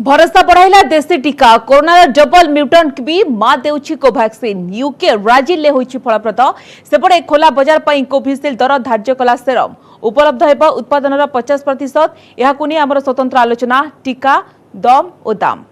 भरोसा बढ़ाइला देशी टीका कोरोना डबल म्यूटेंट भी मात देउछि कोवैक्सीन। यूके ब्राजिल होइछि फलप्रद। सेपटे खोला बाजार पर कोविशील्ड दर धार्य कला सेरम उपलब्ध हेब उत्पादन 50%। यहाकु नै हमर स्वतंत्र आलोचना टीका दम और दाम।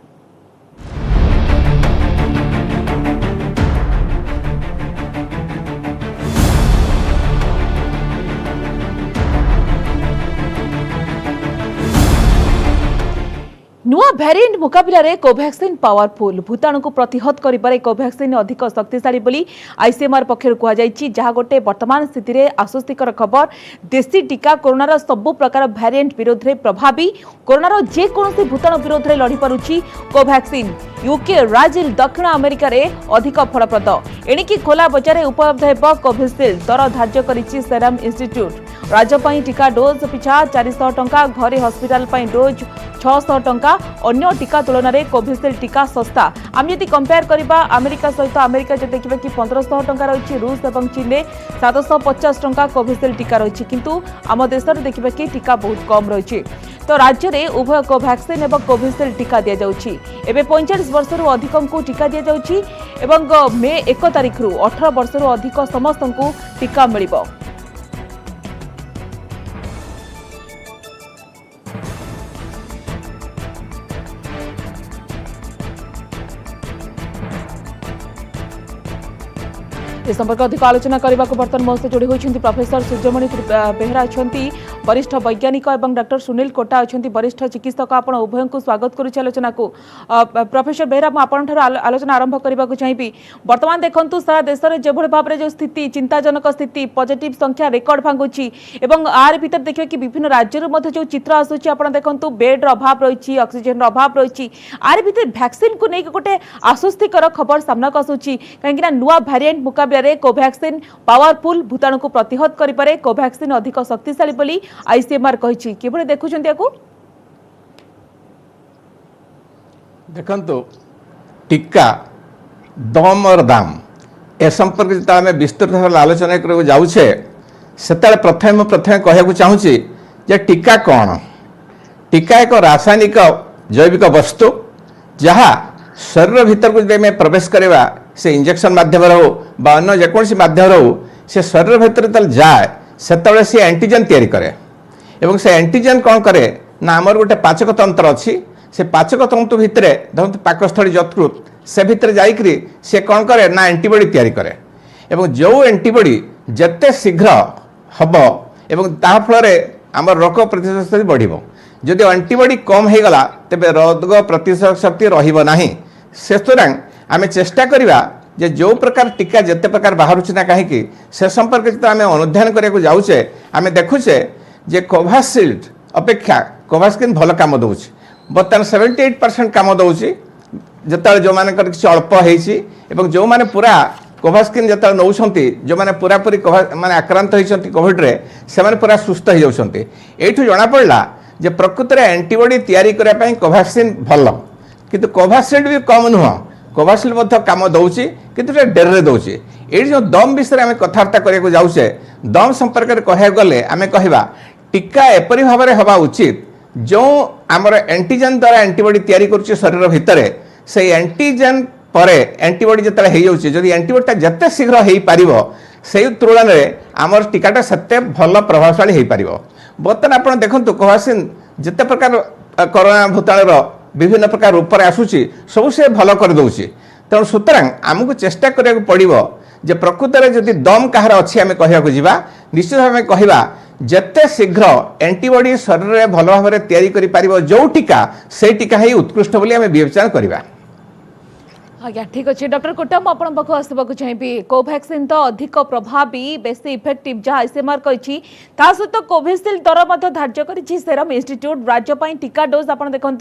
नुआ भेरिएंट मुकाबला रे कोवैक्सीन पावरफुल भूताणु को प्रतिहत करिबारे कोवैक्सीन अधिक शक्तिशाली बोली आईसीएमआर पक्षर कुआ जायछि। जहा गोटे वर्तमान स्थिति रे आश्वस्तिकर खबर देशी टीका कोरोनार सबु प्रकार भेरिएंट विरोध रे प्रभावी कोरोनार जे कोनोसी भूताणु विरोध रे लड़ी पारुछि कोवैक्सीन। यूके ब्राजिल दक्षिण अमेरिका रे अधिक फलप्रद। एणिकी खोला बाजार रे उपलब्ध हेब कोविशील्ड दर धार्य करिछि सेरम इंस्टीट्यूट। राज्य पई टीका डोज पिछा 400 टंका घरे हॉस्पिटल पई डोज 600 टंका। अन्य टीका तुलन में कोविशील्ड टीका सस्ता। आम यदि कंपेयर करबा अमेरिका सहित अमेरिका जो देखिबा कि 1500 टंका रही रूस और चीन में 750 टंका कोविशील्ड टीका रही किंतु आम देश में देखिबा कि टीका बहुत कम रही। तो राज्य में उभय कोवैक्सीन और कोविशील्ड टीका दि जाउछि। एबे 45 वर्ष रु अधिक को टीका दि जाउछि एवं मे 1 तारिख रु 18 वर्ष रु अधिक समस्त को टीका मिलिबो। इस संपर्क अधिक आलोचना करने को बर्तमान मो जोड़ी होती प्रोफेसर सूर्यमणि बेहरा अच्छा वरिष्ठ वैज्ञानिक और डॉक्टर सुनील कोटा अच्छा वरिष्ठ चिकित्सक। आपण उभय को स्वागत करुच्ची आलोचना को। प्रोफेसर बेहरा मुझे आलोचना आरंभ करने को चाहिए। बर्तमान देखु सारा देश में जो भाव में जो स्थिति चिंताजनक स्थिति पॉजिटिव संख्या रेकर्ड भांगुची एवं आर भीतर देखिए कि विभिन्न राज्य जो चित्र आसूची आप देखु बेड्र अभाव रही ऑक्सीजन अभाव रही आर भीतर वैक्सीन को लेकिन गोटे आश्वस्तिकर खबर सामना आसूची कहीं नुआ भेरिएंट मुकाबला रे कोवैक्सीन पावरफुल भूताणु को प्रतिहत करिपारे कोवैक्सीन अधिक शक्तिशाली बोली आईसीएमआर कहिछि। किभଳି देखुछन्ती याकू देखंतु टीका दम और दाम ए संपर्क जेता हमें विस्तृत भाव आलोचना करके जाउछे सेता प्रथम कहया चाहूँगी जे टीका कौन। टीका एक रासायनिक जैविक वस्तु जहाँ शरीर भीतर को जब में प्रवेश करवा से इंजेक्शन माध्यम हो अन्य जेकोसी माध्यम हो से शरीर भीतर तल जाए से सी एंटीजन तैयारी करे एवं से एंटीजन कौन करे ना आमर गोटे पाचक तंत्र अच्छी से पाचक तंत्र भितर देखते पाकस्थली यकृत से भितर जाइकरी से कौन करे ना एंटीबॉडी तैयारी करे एवं जो एंटीबॉडी जिते शीघ्र हम एवं ता फल आमर रोग प्रतिरोधक शक्ति बढ़िबो। जदि एंटीबॉडी कम हो गला तेबे रोग प्रतिरोधक शक्ति रहिबो नाही। से तरह आम चेष्टा करवा जे जो प्रकार टीका जिते प्रकार बाहर ना कहीं से संपर्क जो आम अनुधान करने जाऊे आम देखुचे जे कोविशील्ड अपेक्षा कोवैक्सीन भल काम दौर बर्तमान 78% काम दौर जो जो मान किसी अल्प हो जो मैंने पूरा कोवैक्सीन जो नौ जो मैंने पूरापूरी माने आक्रांत होती कोविड रे से पूरा सुस्थ हो जाती यू जना पड़ा जे प्रकृत में एंटीबॉडी तैयारी करने कोवैक्सीन भल किंतु कोविशील्ड भी कम नुह कोविशील्ड काम दौची किंतु डेरे दौची। ये जो दम विषय में कथबार्ता करने जाऊे दम संपर्क में कह गले आम कह टीका एपरी भाव में हवा उचित जो आमर एंटीजन द्वारा एंटीबॉडी तैयारी करुच्चे शरीर भितर से एंटीजन पर एंटीबॉडी जो होती एंटीबॉडी जिते शीघ्र हो पार से तुलन में आमर टीकाटा सेते भल प्रभावशाली हो पार। बर्तमान आप देखते कोवैक्सीन जिते प्रकार कोरोना भूताणुर विभिन्न प्रकार रूप आसूची सब से भल कर दौची तेणु सुतरां आमको चेष्टा करा पड़ो जे प्रकृत में जदि दम कहार अच्छी आम कहवा निश्चित भाव में कहवा जिते शीघ्र एंटीबॉडी शरीर में भल भाव में तैयारी कर जो टीका से टीका ही उत्कृष्ट बोली आम विवेचना करवा। आज्ञा ठीक अच्छे डॉक्टर कोटा मुझे आसवाक चाहिए कोवैक्सीन तो अधिक प्रभावी बेसी इफेक्टिव जहाँ आईसीएमआर कही सहित कोविशील्ड दर धार्य कर सेरम इंस्टीट्यूट राज्य टीका डोज आप देखु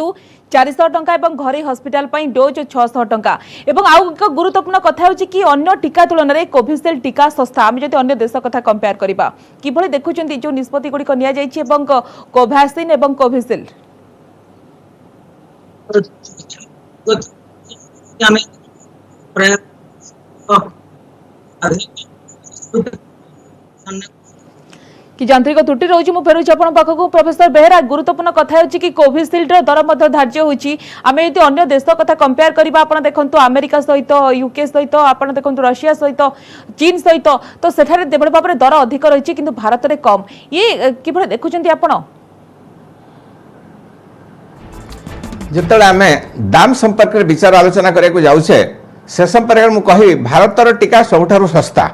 400 टंका और घरे हॉस्पिटल डोज 600 टंका और आउ एक गुरुत्वपूर्ण कथा हो कि अन्य टीका तुलन में कोविशील्ड टीका सस्ता आम जब अन्य देश कथा कंपेयर करवा किभଳି देखुं जो निष्पत्ति गुड़िक नि कोवैक्सीन और कोविशील्ड कि यांत्रिक त्रुटि रोज मु फेरुछि आपण पाखकु प्रोफेसर बेहरा गुरुत्वपूर्ण कथा होछि कि कोविशील्ड रो दर मध्ये धार्य होछि आमे यदि अन्य देश कथा कंपेयर करबा आपण देखंतु अमेरिका सहित यूके सहित आपण देखंतु रशिया सहित चीन सहित तो सेठारे देबड़ बाबरे दर अधिक रहिछि किंतु भारत रे कम ये किभळे देखुछन्ती आपण जिते आम दाम संपर्क में विचार आलोचना करने जाऊे से संपर्क में कहि भारतर टीका सबुठारु सस्ता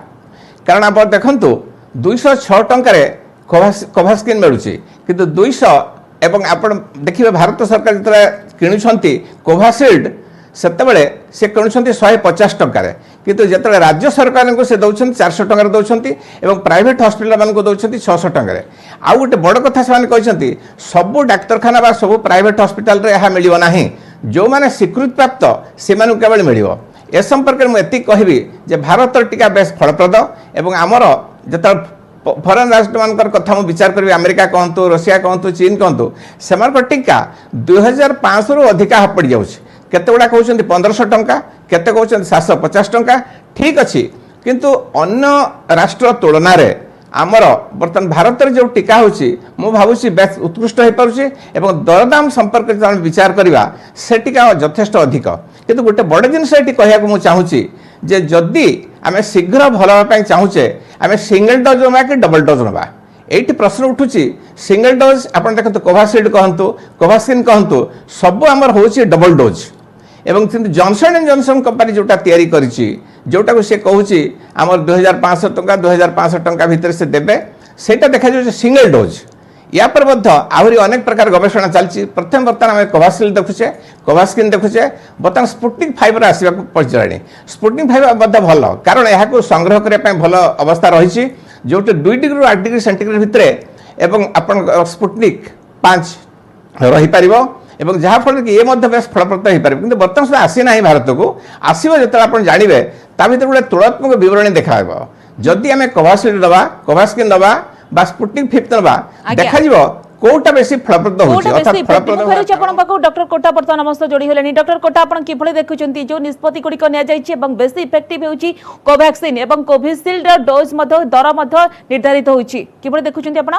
कारण आप देखु 206 टंकार कोवाक्सिन मिलूँ किंतु 200 एवं आप देखिए भारत सरकार जिते किणुंट कोविशील्ड सेतबले से किणुंट 150 टंकार किंतु जिते राज्य सरकार को से दौरान 400 टंकार दौरान एवं प्राइवेट हॉस्पिटल मान को दौरान 600 टंकार आउ गोटे बड़ कथा से सबू डाक्तरखाना बा सबू प्राइवेट हॉस्पिटल रे यह मिलियो नाही जो माने स्वीकृति प्राप्त से केवल मिलियो ए संपर्क में मुझे कहबी जे भारत टीका बेस फलप्रद एवं आमर जिते फरेन राष्ट्र मान कथा मुझे विचार करी अमेरिका कहतु रशिया कहतु चीन कहतु से टीका 2500 रु अधिका पड़ जाऊँ केते गुड़ा कहते 1500 टंका केते कहते 750 टंका ठीक अच्छी किंतु अन्य राष्ट्र तुलन में आमर बर्तमान भारत में जो टीका होची मु भावुची बेस उत्कृष्ट हो पारुची एवं दरदाम संपर्क में विचार करवा से टीका यथेष्ट अधिक किंतु गोटे बड़ जिनस ये कहूँ मुझे चाहूँगी जे जदि आम शीघ्र भल होगा चाहूचे आम सिंगल डोज ना कि डबल डोज ना ये प्रश्न उठुची सिंगल डोज आप देखते कोविशील्ड कहतु कोवाक्सिन कहतु सब आमर हूँ डबल डोज एवं जॉनसन एंड जॉनसन कंपनी जोटा तैयारी करिछि जोटा को से कहूची आमर 2500 टंका 2500 टंका भितर से देबे सेटा देखा जो सिंगल डोज या पर आहरी अनेक प्रकार गवेषणा चलती प्रथम बर्तमान आम कोविशील्ड देखुचे कोवाक्सिन देखुचे बर्तमान स्पुटनिक 5 आसवा पहुंचलानी स्पुटनिक 5 भल कारण यह संग्रह करने भल अवस्था रही जो 2 डिग्री 8 डिग्री सेंटीग्रेड भितर एवं अपन स्पुटनिक 5 रहीपर एवं जहाँफल कि ये बेस फलप्रद हो पारे कि बर्तमान सुधा आसी ना भारत को आसो जो आप जानवे ता भर गोटे तुलनात्मक विवरणी देखा जदि आम कोविशील्ड दबा कोवाक्सिन दबा बा स्पुटनिक 5 दबा देखा कोटा बेसी फलप्रद होछि अर्थात फलप्रद आपण पाको डॉक्टर कोटा बर्तमान नमस्ते जोड़ी होलेनी डॉक्टर कोटा आपण किभळे देखुचंती जो निष्पत्ति गुडी को निया जायछि एवं बेसी इफेक्टिव होछि कोवैक्सीन एवं कोविशील्ड डोज मध्य दर मध्य निर्धारित होछि किभळे देखुचंती आपण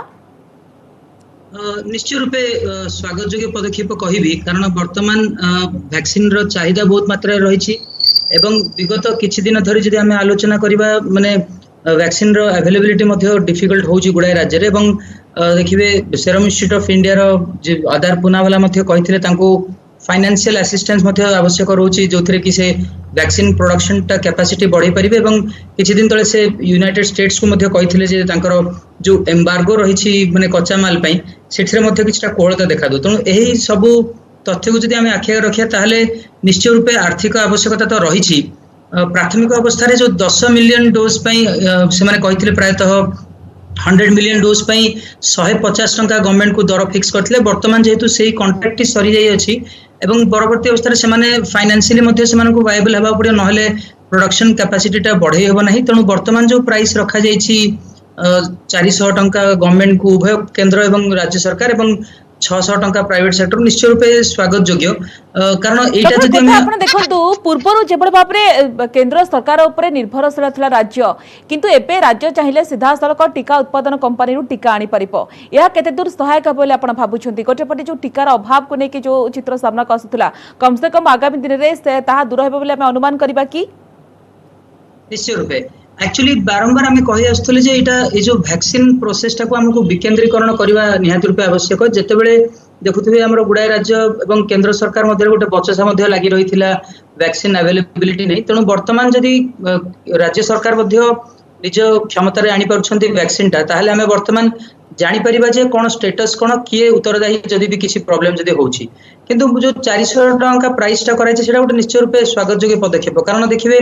निश्चय रूपे स्वागत योग्य पदक्षेप कहबी कारण वर्तमान वैक्सीन रो चाहिदा बहुत मात्रा रही एवं विगत किछि दिन धरि जदि आमे आलोचना करिबा माने वैक्सीन रो अवेलेबिलिटी मध्ये डिफिकल्ट होउची गुडाय राज्य रे एवं देखिबे सेरम इंस्टीट्यूट ऑफ इंडिया रो जे आधार पुनावाला मध्ये कहिथिले तांको फाइनेंशियल असिस्टेंस मध्ये आवश्यक रहउची जोथरे कि से वैक्सीन प्रोडक्शन टा कैपेसिटी बढ़ी परिबे एवं किछि दिन तळे से यूनाइटेड स्टेट्स को मध्ये कहिथिले जे तांकर जो एम्बार्गो रहिछि माने कच्चा माल पई सेठरे मध्ये किछटा कोहलता देखा दो तणु एही सब तथ्य को जदि आमे आखिया रखिया ताहले निश्चय रूपे आर्थिक आवश्यकता तो रहिछि प्राथमिक अवस्था रे जो 10 मिलियन डोज पई से माने कहिथिले प्रायतः 100 मिलियन डोज पई 150 टंका गवर्नमेंट को दर फिक्स करथिले वर्तमान जेहेतु सेही कॉन्ट्रैक्ट सरी जाई अछि एवं परवर्ती अवस्था से माने फाइनेंशियली मध्ये से मानको वायबल हेबा पड़ियो नहले प्रोडक्शन कैपेसिटी टा बढ़ई हेबो नाही तणु वर्तमान जो प्राइस रखा जाईछि 400 टंका गवर्नमेंट को उभय केंद्र एवं राज्य सरकार एवं 600 टंका प्राइवेट सेक्टर निश्चय रूपे स्वागत योग्य कारण एटा जदि आपण देखंतु पूर्वरु जेबड़ बापरे केंद्र सरकार ऊपर निर्भरशील थिला राज्य किंतु एबे राज्य चाहिले सीधा सड़क टीका उत्पादन कंपनी रु टीका आनी परिबो या केते दूर सहायक बोले आपण भाबुछंती गोटेपटे जो टीकार अभाव को नेकी जो चित्र सामना आसुथिला कम से कम आगामी दिन रे से ताहा दूर हेबो बोले हम अनुमान करबा कि निश्चय रूपे एक्चुअली बारंबार आम कही आसुले जे एटा ए जो वैक्सीन प्रोसेस टाको हमको विकेंद्रीकरण करबा निहात रूपे आवश्यक जेतेबेले देखुथिबे हमर गुडाय राज्य एवं केंद्र सरकार मध्ये गोटे बचसा मध्ये लागि रहिथिला वैक्सीन अवेलेबिलिटी नै तणु वर्तमान जदि राज्य सरकार मध्ये निज क्षमता रे आनी पारुछन्ती वैक्सीन ता ताहले हमें वर्तमान जानी परिबा जे कोन स्टेटस कोन किए उत्तरदायी जदि भी किसी प्रॉब्लम जदि होउची किंतु जो 400 टंका प्राइस टा कराइছে सेटा गोटे निश्चय रूपे स्वागत योग्य पदक्षेप कारण देखिबे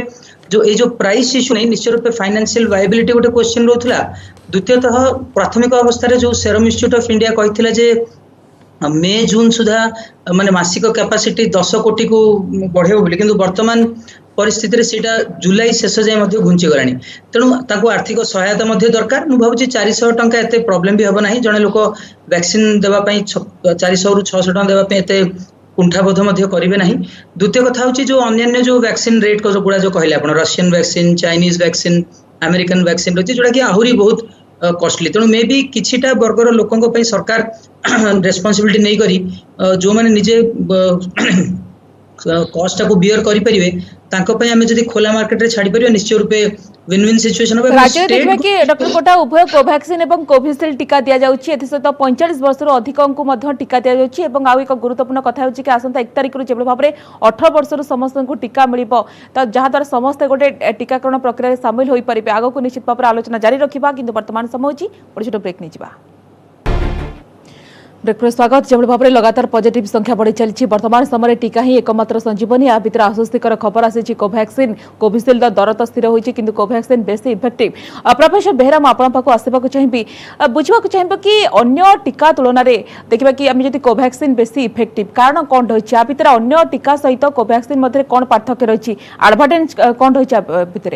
जो ए जो प्राइस इश्यू नहीं निश्चय रूपे फाइनेंशियल वायबिलिटी गोटे क्वेश्चन रहउथला द्वितीयतः प्राथमिक अवस्था रे जो सेरम इंस्टीट्यूट ऑफ इंडिया कहिथिला जे मे जून सुधा माने मासिक कैपेसिटी 10 कोटी को बढ़ेबो बोली किंतु वर्तमान परिस्थिति रे सेटा जुलाई शेष जाय मध्ये घुंची गलानी तेणु ताको आर्थिक सहायता मध्ये दरकार मु भाबुची 400 टंका एते प्रॉब्लम भी हबो नाही जने लोक वैक्सीन देबा पई 400 रु 600 टंका देबा पई एते कुंठाबोध मध्ये करिवे नाही द्वितीय कथा होची जो अन्य जो वैक्सीन रेट को जो गुडा जो कहले आपण Russian vaccine Chinese vaccine American vaccine रही जोटा कि आहुरी बहुत कॉस्टली तेणु मे बी किछिटा वर्गर लोकंक पई सरकार रेस्पॉन्सिबिलिटी नहीं करी जो माने निजे कॉस्ट को बियर करि परिवे तांको पई हमें जदी खोला मार्केट रे छाडी परिवे निश्चय रूपे विन विन सिचुएशन होबे। राज्य में देखिए कि डॉक्टर कोटा उभय कोवैक्सिन एवं कोविशील्ड टीका दिया जाउछि एथि सहित 45 वर्षर अधिकंकु मध्ये टीका दिया जाउछि एवं आउ एक गुरुत्वपूर्ण कथा होछि कि आसंता 1 तारिख रु जेबे भाबरे 18 वर्षर समस्तंकु टीका मिलिबो त जहा द्वारा समस्त गोटे टीकाकरण प्रक्रिया रे शामिल होई परिबे आगो को निश्चित भाबरे आलोचना जारी रखिबा किंतु वर्तमान समय होछि छोटो ब्रेक नै जिबा। ब्रेक पर स्वागत। जो भाव में लगातार पॉजिटिव संख्या बढ़ी चली वर्तमान समय टीका ही एकमात्र संजीवनी या भितर आश्वस्तिकर खबर आसी कोवैक्सिन कोविशील्ड दर तो स्थिर होती किंतु कोवैक्सिन बेसी इफेक्टिव। प्रोफेसर बेहरा मुझे पाक आसवाक चाहिए बुझा चाहिए कि अन्य टीका तुलन में देखा कि आम जब कोवैक्सिन बेसी इफेक्टिव कारण कौन रही है भितर अन्य टीका सहित कोवैक्सिन मध्य कौन पार्थक्य रही एडभांटेज कौन रही भितर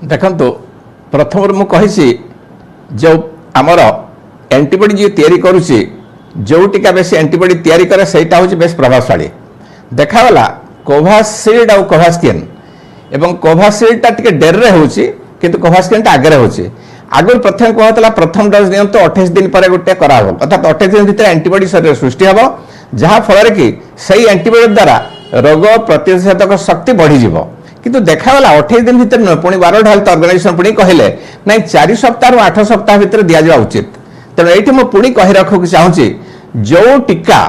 देखो प्रथम मुझे जो आमर एंटीबॉडी जी तैयारी करुच्ची जो टीका बेस एंटीबॉडी तैयारी करे सेटा हूँ बेस प्रभावशाली देखागला कोवैक्सिल्ड और कोवैक्सिन एवं कोवैक्सिल्ड टा टिके डेरे होची किंतु कोवैक्सिन टा आगे होची आगुर प्रथम कहला प्रथम डोज नियंतो 28 दिन पर गोटे करा हो अर्थात 28 दिन भीतर एंटीबॉडी शरीर सृष्टि हबो जहाँ फल कि सही एंटीबॉडी द्वारा रोग प्रतिषेधक शक्ति बढ़ी जीवो किंतु देखागला 28 दिन भीतर नुह पुणी वर्ल्ड हेल्थ ऑर्गेनाइजेशन पुणी कहले नाई 4 सप्ताह रु 8 सप्ताह भीतर दिया जावा उचित तेणु ये मुझे पुणी कही रखा चाहूँगी जो टीका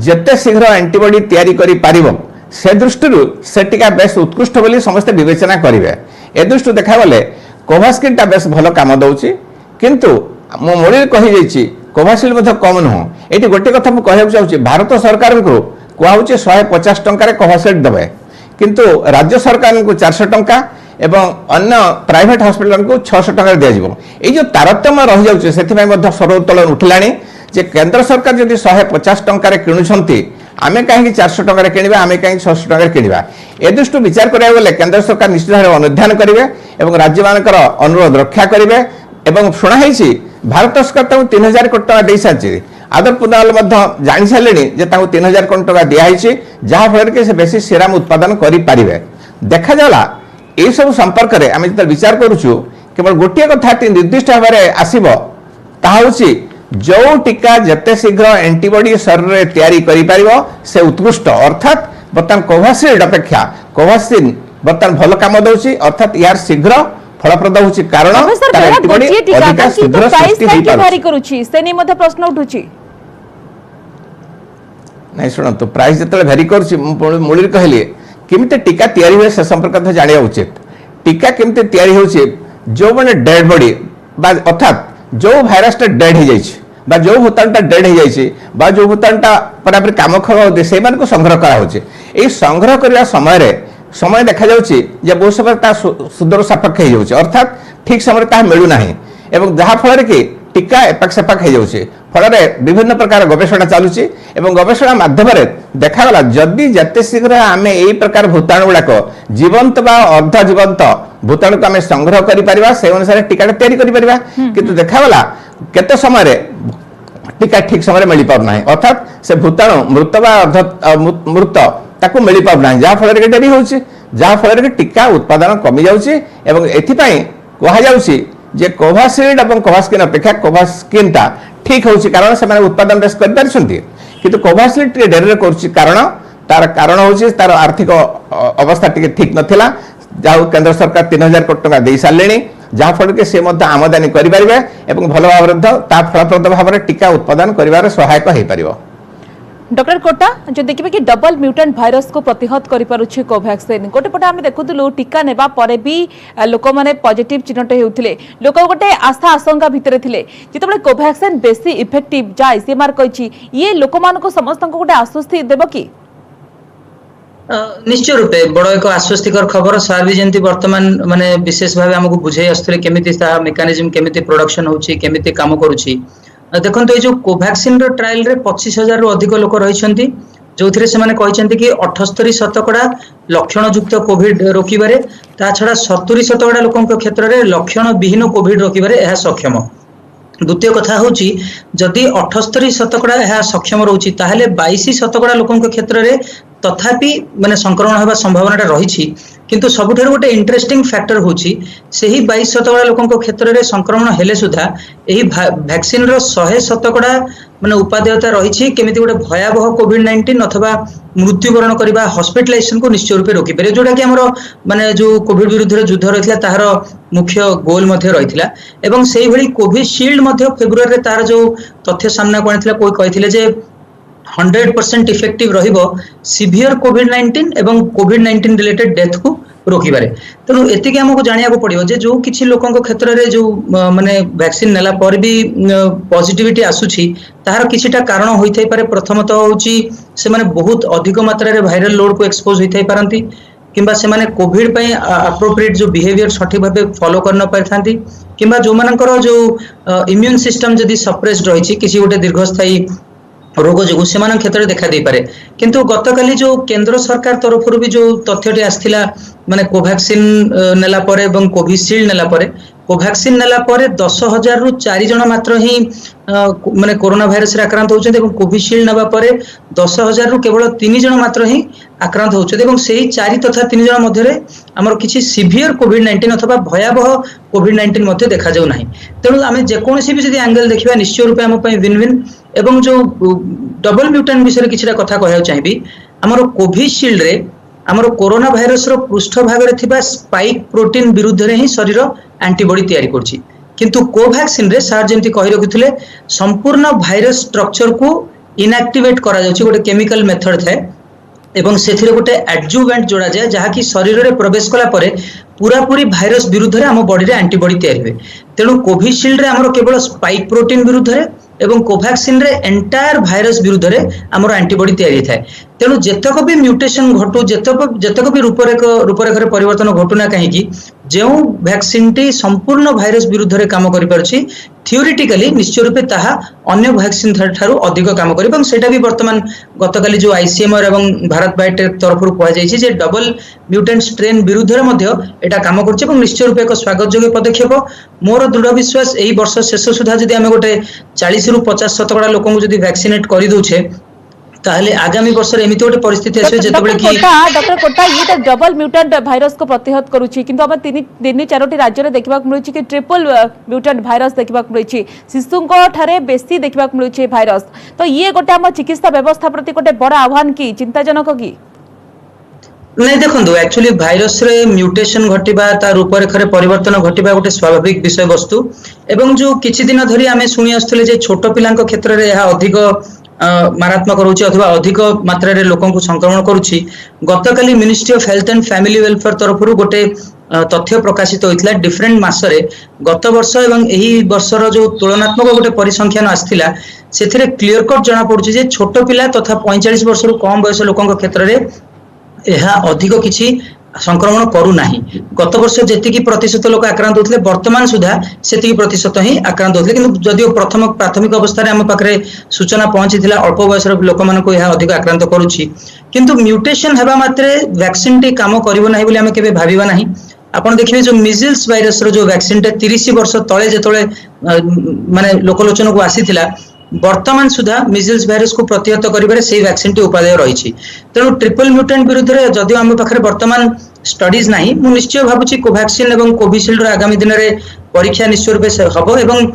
जिते शीघ्र एंटीबॉडी तैयारी करि पारिबो से दृष्टि से टीका बेस उत्कृष्ट बोली समस्ते विवेचना करेंगे ए दृष्टि देखा गले कोवैक्सिन टा बेस भल काम दौची किंतु मो मोड़ी कही कोवैक्सिन कम नुह ये गोटे कथा मुझे कहना चाहूँगी भारत सरकार को कहूँ 150 टंकार कोवैक्सिन देवे किंतु राज्य सरकार को 400 टंका एवं अन्य प्राइवेट हॉस्पिटल को 600 टंका दिया ये जो तारतम्य रही जाऊँचे से सरोत्तोलन उठिलानी जे केंद्र सरकार जब 150 टंकार किणुंट आमे कहीं 400 टंकार किणवा आमे कहीं 600 टंकार किणवा ए दृष्टि विचार करा गले केंद्र सरकार निश्चित भाव अनुध्यान करेंगे और राज्य मानकर अनुरोध रक्षा करेंगे एवं शुणाई भारत सरकार 3000 कोटी टंका दे सारी आदर पुनाल जानी सारे 3000 कोटी टंका दिखाई जहाँफल कि बेसी सीराम उत्पादन करें देखा जाला ये सब संपर्क में आम जो विचार करुचु केवल गोटे कथा निर्दिष्ट भाव में आसब ताकि जो टीका जिते शीघ्र एंटीबॉडी शरीर में तैयारी करिपारिबो से उत्कृष्ट अर्थात बर्तमान कोवैक्सिन अपेक्षा कोवैक्सिन बर्तमान भल काम दौची अर्थात यार शीघ्र फलप्रद होची कारण एंटीबॉडी अधिक शीघ्र सृष्टि होई पारुची से नहीं मध्य प्रश्न उठुची नहीं शुणु प्राइस जो भेरी कर मूल कहली केमिति टीका तैयारी हुए से संपर्क जाना उचित टीका केमिति तैयारी होची जो मैंने डेड बॉडी अर्थात जो भाइरस टा डेड हो जाए जो भूताणुटा डेड हो जाए जो भूताणुटा परापर कम खा से संग्रह करा संग्रह करने समय देखा बहुत समय सुदूर सापेक्ष हो अर्थात ठीक समय मिलूना एवं जहाँफल कि टीका एपाक सेपाक हो जाए फल विभिन्न प्रकार गवेषणा चलुची गवेषणा मध्यम देखागला जदि जिते शीघ्र आम यही प्रकार भूताणु गुड़ाक जीवंत बा अर्ध जीवंत भूताणु को आम संग्रह कर से अनुसार टीका तैयारी करा किंतु देखागला केते समय टीका ठीक समय मिल पारना अर्थात से भूताणु मृत बा अर्ध मृत ताकू मिल पारना जहाँफल कि डेरी होची जहाँफल कि टीका उत्पादन कमी जाऊँगी कहुच्छी जे कोवैक्सिन और कोवैक्सिन अपेक्षा कोवैक्सिन टा ठीक होची कारण से उत्पादन बेस कर कोवैक्सिन टे डेरी कर कारण तार कारण होची तार आर्थिक अवस्था टे ठीक नथिला जहाँ केंद्र सरकार 3000 कोटी टंका दे सारे जहाँफल कि सी आमदानी करेंगे भल भाव फलप्रद भाव में टीका उत्पादन कर सहायक हो पार। डॉक्टर कोटा जो देखिए कि डबल म्यूटेंट भाइरस को प्रतिहत करि कोवैक्सिन गोटे पटे आम देखुलु टीका नेबा परे भी लोक मैंने पॉजिटिव चिन्हट होते लोक गोटे आशा आशंका भितर थे जिते कोवैक्सिन बेसी इफेक्टिव जहाँ आईसीएमआर कही ये लोक मान समस्त गोटे आश्वस्ति देव कि निश्चय रूपे बड़ एक आश्वस्तिकर खबर सार भी जमी वर्तमान माने विशेष भाव आमको बुझे आसुले केमिति मेकानिजम केमिति प्रोडक्शन होची केमिति काम करुची देखो ये जो कोवैक्सिन ट्रायल रे 25,000 रु अधिक लोक रही जो कि 78% लक्षण युक्त कोविड रोकबारे ता छड़ा 70% लोकों क्षेत्र में लक्षण विहीन कोविड रोकबारे सक्षम द्वितीय कथा हूँ जदि 78% यह सक्षम रोचे ताहले 22% लोकों क्षेत्र में तथापि माने संक्रमण होगा संभावना रही किंतु सबुठार गोटे इंटरेस्टिंग फैक्टर होची सेही 22% लोकों क्षेत्र में संक्रमण हेले सुधा यही वैक्सीन रो 100% माने उपादेयता रही केमिति गोटे भयावह कोविड-19 अथवा मृत्युवरण करने हॉस्पिटलाइजेशन को निश्चय रूप रोकी पारे जोटा कि हमर माने जो कोविड विरुद्ध युद्ध रही तार मुख्य गोल रही एवं से भली कोविशील्ड फेब्रुआरी तार जो तथ्य सामना को आनी कोई कहते जे 100% इफेक्टिव रहिबो सीवियर कोविड-19 एवं कोविड-19 रिलेटेड डेथ को रोकबारे तेणु एतिक आमको जानिया पड़ो जे जो किसी लोकों क्षेत्र में जो माने वैक्सीन नेला पर भी पॉजिटिविटी आसुची तार किछिटा कारण होइथै पारे प्रथमतः होची से माने बहुत अधिक मात्रा रे वायरल लोड को एक्सपोज होइथै पारंती किंबा से माने कोविड पई अप्रोप्रिएट जो बिहेवियर सठिक भाबे फॉलो करना पारथांती किंबा जो मानकर जो इम्यून सिस्टम जदी सप्रेस्ड रहिछि किसी गोटे दीर्घस्थायी रोग जो से क्षेत्र में देखा दे पारे किंतु गतकाली जो केंद्र सरकार तरफ भी जो तथ्यटी आसथिला माने कोवैक्सीन नेला परे एवं कोविशील्ड नेला परे कोवैक्सीन नेला परे 10,000 रु 4 जण मात्र ही माने कोरोना भाइरस रे आक्रांत होउछन एवं कोविशील्ड नेबा परे 10,000 रु केवल 3 जण मात्र ही आक्रांत होउछन एवं सेही 4 तथा 3 जण मध्ये रे हमर किछि सिवियर कोविड-19 अथवा भयावह कोविड-19 मध्ये देखा जाउ नाही तेणु आमे जे कोनोसी भी जदि एंगल देखिबा निश्चय रूपे हम पई विन विन एवं जो डबल म्यूटेंट विषय किछिटा कथा कहया चाहिबी हमर कोविशील्ड रे हमर कोरोना भाइरस रो पृष्ठभाग रे थिबा स्पाइक प्रोटीन विरुद्ध रे ही शरीर एंटीबॉडी तैयारी करछि किंतु कोवैक्सीन रे सर जेंति कहि रखिथिले संपूर्ण भाइरस स्ट्रक्चर को इनएक्टिवेट करा जाउछि गोटे केमिकल मेथड थाए एवं सेथिरे गोटे एडजुवेंट जोड़ा जाए जहा कि शरीर रे प्रवेश कला परे पूरा पूरी भाइरस विरुद्ध रे हम बॉडी रे एंटीबॉडी तैयारी हुए तेणु कोविशील्ड रे हमर केवल स्पाइक प्रोटीन विरुद्ध रे एवं कोवैक्सीन रे एंटायर भाइरस विरुद्ध रे हमर एंटीबॉडी तैयारी थाए तेणु जेतक भी म्यूटेशन घटू जेतक भी रूपरेखा परिवर्तन घटुना कहीं जो वैक्सीन टी संपूर्ण भाइरस विरुद्ध रे काम करि परछि थियोरिटिकली निश्चय रूपे ताहा अन्य वैक्सीन ठारू अधिक काम करिबं सेटा भी वर्तमान गतकाली जो आईसीएमआर एवं भारत बायोटेक तरफ कह जायछि जे डबल म्यूटेंट स्ट्रेन विरुद्ध रे मध्ये एटा काम करछि एवं निश्चय रूपे एक स्वागत योग्य पदक्षेप मोर दृढ़ विश्वास एही वर्ष शेष सुधा जदि आमे गोटे 40 रु 50% लोक को जदि वैक्सीनेट करि दोछे ताहले आगामी वर्ष रे एमिति गोटे परिस्थिति आसे जेतबेले कि डॉक्टर कोटा ये तो डबल म्यूटेंट भाइरस को प्रतिहत करूची किंतु हम तीन चारोटी राज्य रे देखबा मिलुची कि ट्रिपल म्यूटेंट भाइरस देखबा मिलुची शिशुंको ठारे बेसी देखबा मिलुची भाइरस तो ये गोटे हम चिकित्सा व्यवस्था प्रति गोटे बड़ा आह्वान की चिंताजनक की नहीं देखो एक्चुअली भाइरस रे म्यूटेशन घटिबा ता रूपरेखा रे परिवर्तन घटिबा गोटे स्वाभाविक विषय वस्तु एवं जो किछि दिन धरि आमे सुनि आस्तले जे छोट पिलांक क्षेत्र रे यह अधिक मारात्मक रोचे अथवा अधिक मात्रा रे लोकों को संक्रमण करुछि गतकाली ministry of health and family welfare तरफ गोटे तथ्य प्रकाशित होइतला डिफरेंट मासरे गत वर्ष एवं एही वर्षर जो तुलनात्मक गोटे परिसंख्यान आस्थिला सेथिरे क्लियर कट जणा पड़ुछि जे छोट पिला तथा 45 वर्ष रु कम बयस लोकों क्षेत्र रे यह अधिक किछि संक्रमण करू नाही गत वर्ष जेतिकी प्रतिशत लोक आक्रांत होतले वर्तमान सुधा सेतिकी प्रतिशत ही आक्रांत होतले किंतु जदिओ प्रथम प्राथमिक अवस्था रे हम पाखरे सूचना पहुंचीथिला अल्प बयस लोक मान को यह अधिक आक्रांत करूछि किंतु म्यूटेशन हेबा मात्रे वैक्सीन टी काम करिवो नाही बोली हम केबे भाबिबा नाही आपण देखिबे जो मिजल्स वायरस रो जो वैक्सीन टे 30 वर्ष तळे जेतळे माने लोकलोचन को आसीथिला वर्तमान सुधा मिजल्स भाइरस को प्रतिहत करिबारे सेही वैक्सीन टी उपादेय रहिछि तेणु ट्रिपल म्यूटेंट विरुद्ध रे जदिओ हम पाखरे वर्तमान स्टडीज नाही मु निश्चय भाबुछि कोवैक्सीन एवं कोविशील्ड रो आगामी दिन रे परीक्षा निश्चय रूपे हबो एवं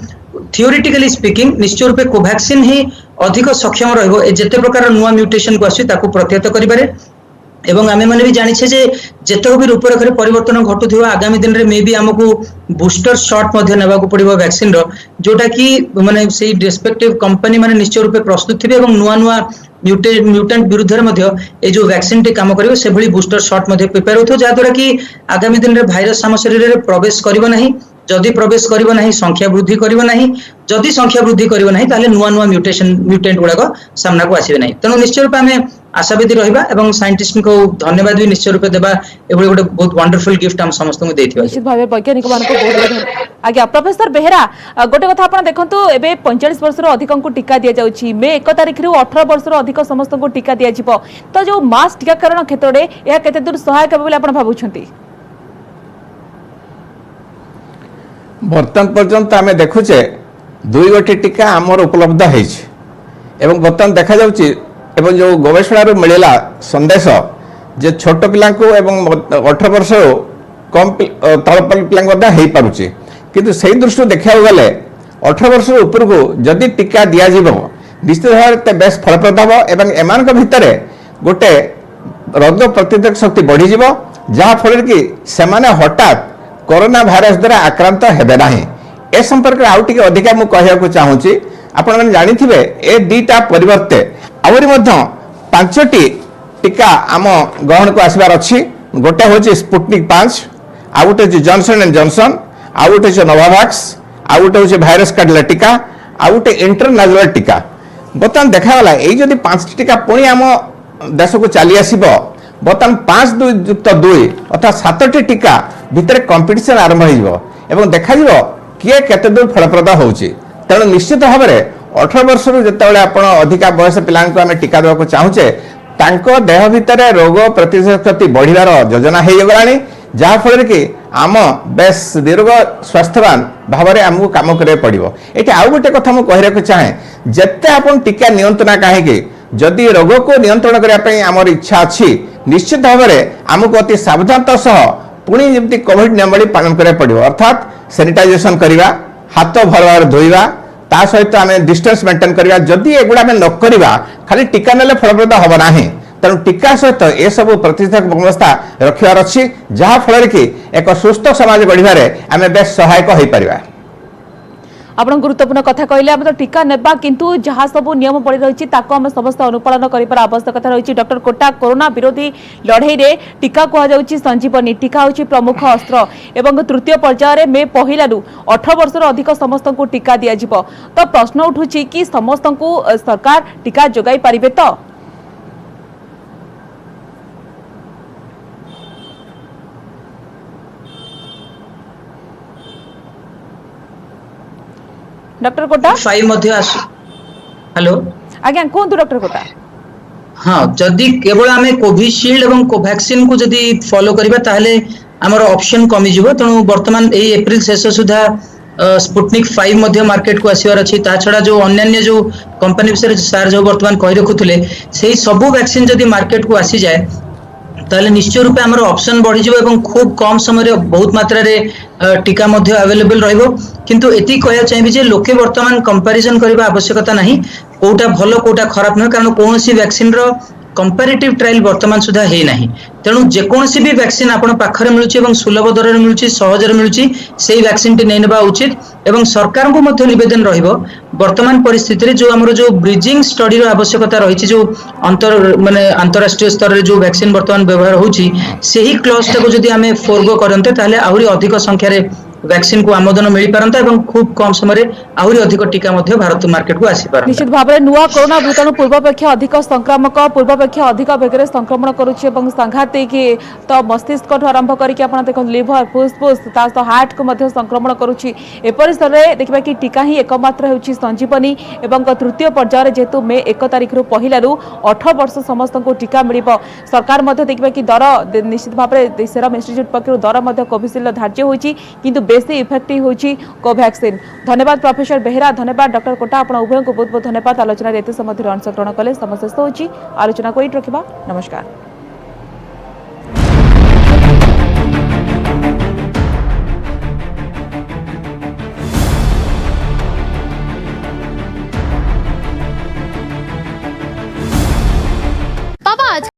थियोरिटिकली स्पीकिंग निश्चय रूपे कोवैक्सीन ही अधिक सक्षम रहबो जेते प्रकार नुवा म्यूटेशन को आसी ताकू प्रतिहत करिबारे एवं आमे माने भी जानिछे जे जेतक भी रूपरेखा रे परिवर्तन घटुथिबा आगामी दिन रे मे बी हमकु बूस्टर शॉट मध्ये नेबा को पड़िबो वैक्सीन रो जोटा कि माने सेही रेस्पेक्टिव कंपनी माने निश्चय रूपे प्रस्तुत थिबे एवं नुवा नुवा म्यूटेंट विरुद्ध रे मध्ये ए जो वैक्सीन टी काम करिवो से भली बूस्टर शॉट मध्ये प्रिपेयर होथो जा द्वारा कि आगामी दिन रे भाइरस हम शरीर रे प्रवेश करिवो नाही जदि प्रवेश करिवो नाही संख्या वृद्धि करिवो नाही जदि संख्या वृद्धि करिवो नाही ताले नुवा नुवा म्यूटेंट गुडा सामना को आसीबे नाही तेणु निश्चय रूपे आमे आशावादी रहिबा एवं साइंटिस्ट को धन्यवाद भी निश्चय रूपे देबा एबोले गोटे बहुत वंडरफुल गिफ्ट हम समस्त को देथिबा निश्चित भाबे वैज्ञानिक मान को बहुत आज्ञा प्रोफेसर बेहेरा गोटे कथा आपण देखंतु एबे 45 वर्ष रो अधिक को टीका दिया जाउची मे 1 तारिख रो 18 वर्ष रो अधिक समस्त को टीका दिया जिवो तो जो मास टीकाकरण क्षेत्र रे या केते दूर सहायक बोले आपण भाबुछंती वर्तमान पर्यंत आमे देखुचे दुई गोटी टीका आमर उपलब्ध होइछि एवं बर्तमान देखा जाउछि एवं जो गवेषणा मिलला संदेश जे छोट पिला को एवं 18 वर्ष कम तल पिला हो पारुछि किंतु सही दृष्टि देखा गले 18 वर्ष ऊपर को जदि टीका दिया जीवो निश्चित भाव बेस फलप्रद हम एवं एमान भितर गोटे रोग प्रतिरोधक शक्ति बढ़ी जीवो जहाँ फल कि सेमाने हठात कोरोना भाइरस द्वारा आक्रांत हेबे नाही ए संपर्क आउ टिके अधिका मु कहया चाहूँगी आपण मैंने जानी ए दीटा परिवर्ते आहरी मध्य 5टी टीका आम ग्रहण को आसबार अच्छी गोटे हूँ स्पुटनिक 5 आउ गोटे हूँ जॉनसन एंड जॉनसन आउ गोटे हूँ नोवावैक्स आउ गोटे हूँ भाइरस काटिला टीका आउ गोटे इंटरनेशनल टीका बर्तमान देखागला यही 5टी टीका पुणी आम देश को चली आसब बर्तमान 5-2-2 अर्थात 7टी टीका भितर कंपिटिशन आरंभ हो देखा किए केते दूर फलप्रद होउची तेणु निश्चित भाव में 18 वर्ष जिते आप अधिका बयस पिला टीका देवाक चाहूचे तांको देह भितर रोग प्रतिरोधक शक्ति बढ़िवार योजना हो गलानी जहाँफल कि आम बेस निरोग स्वास्थ्यवान भाव में आमको कम करा पड़ो ये आउ गोटे कथा मुझे कहना चाहे जिते आप टीका नियंत्रण ना कहीं जदि रोग को नियंत्रण करने आमर इच्छा अच्छी निश्चित भाव में आमको अति सावधानता सह पुणी जमी कोविड नियमावली पालन करा पड़ो अर्थात सैनिटाइजेशन करवा हाथ भल भाव धोइबा ता सहित आम डिस्टेंस मेंटेन करवा जदि एगुड़ा आम न करवा खाली टीका नेले फलप्रद हम ना तेणु टीका सहित ए सब प्रतिषेधक व्यवस्था रखार अच्छी जहाँफल कि एक सुस्थ समाज गढ़वे आम बेस सहायक हो पार आपण गुरुत्वपूर्ण कथा कहले आम तो टीका नेबा किंतु जहाँ सब नियम पड़ रही आम समस्त अनुपालन कर आवश्यकता रही डॉक्टर कोटा कोरोना विरोधी लड़ई रे टीका कहुच्छी संजीवनी टीका हूँ प्रमुख अस्त्र एवं तृतीय पर्यायर मे पहलू 18 वर्ष अधिक समस्त को टीका दिज्व तो प्रश्न उठू कि समस्त को सरकार टीका जोगाई पारिबे तो डॉक्टर कोटा 5 मध्ये आसु हेलो आज्ञा कहतु डॉक्टर कोटा हाँ जदि केवल आम कोविशील्ड और कोवैक्सीन को जदि फॉलो करबा ताहले हमर ऑप्शन कमी जिवो तेणु वर्तमान एई एप्रिल शेष सुधा स्पुटनिक 5 मध्ये मार्केट को आसीबार अछि ता छडा जो अन्य जो कंपनी विषय सार जो वर्तमान कहि रखुतले सेही सबु वैक्सीन जदि मार्केट को आसी जाए ताले निश्चय रूपे हमर ऑप्शन बढ़ी जिवो एवं खूब कम समय रे बहुत मात्रा रे टीका मध्ये अवेलेबल रहइबो किंतु एति कहया चाहिबे जे लोके वर्तमान कंपैरिजन करबा आवश्यकता नाही कोटा भलो कोटा खराब न कारण कोनोसी वैक्सीन रो कंपैरेटिव ट्रायल वर्तमान सुधा हे नाही तेणु जेकोसी भी वैक्सीन आपण पाखरे मिलुची एवं सुलभ दर रे मिलुची सहज रे मिलुची सेही वैक्सीन टी नै नेबा उचित एवं सरकार को मध्ये निवेदन रहिबो वर्तमान परिस्थिति रे जो हमरो जो ब्रिजिंग स्टडी रो आवश्यकता रहिछि जो अंतरराष्ट्रीय स्तर रे जो वैक्सीन वर्तमान व्यवहार होउची सेही क्लॉज को जदि हमें फोरगो करन्ते ताले आहुरी अधिक संख्या रे वैक्सीन को आमोदन मिल पारंता एवं खूब कम समय आहुरी अधिक टीका मध्ये भारत मार्केट को आसी पारंता निश्चित भाव में नुआ कोरोना भूताणु पूर्वापेक्षा अधिक संक्रामक पूर्वापेक्षा अधिक बेगर संक्रमण करुछि एवं सांघातिक तो मस्तिष्क आरंभ करके आपण देख लिवर फुसफुस ता तो हार्ट को मध्ये संक्रमण करुछि एपरि स्तरे देखबा कि टीका ही एकमात्र हेउछि संजीवनी एवं तृतीय पर्यायर जेतु मे 1 तारिख रु पहिलारु 18 वर्ष समस्त को टीका मिलिबो सरकार मध्ये देखबा कि दर निश्चित भाव में सेरम इंस्टीट्यूट पक्षरु दर मध्ये कोविशील्ड धार्य होछि किंतु बेसी इफेक्टिव होछि कोवैक्सीन धन्यवाद प्रोफेसर बेहरा धन्यवाद डॉक्टर कोटा आपण उभय को बहुत बहुत धन्यवाद आलोचना एते समय अंशग्रहण कले समस्त होछि आलोचना को रखिबा नमस्कार।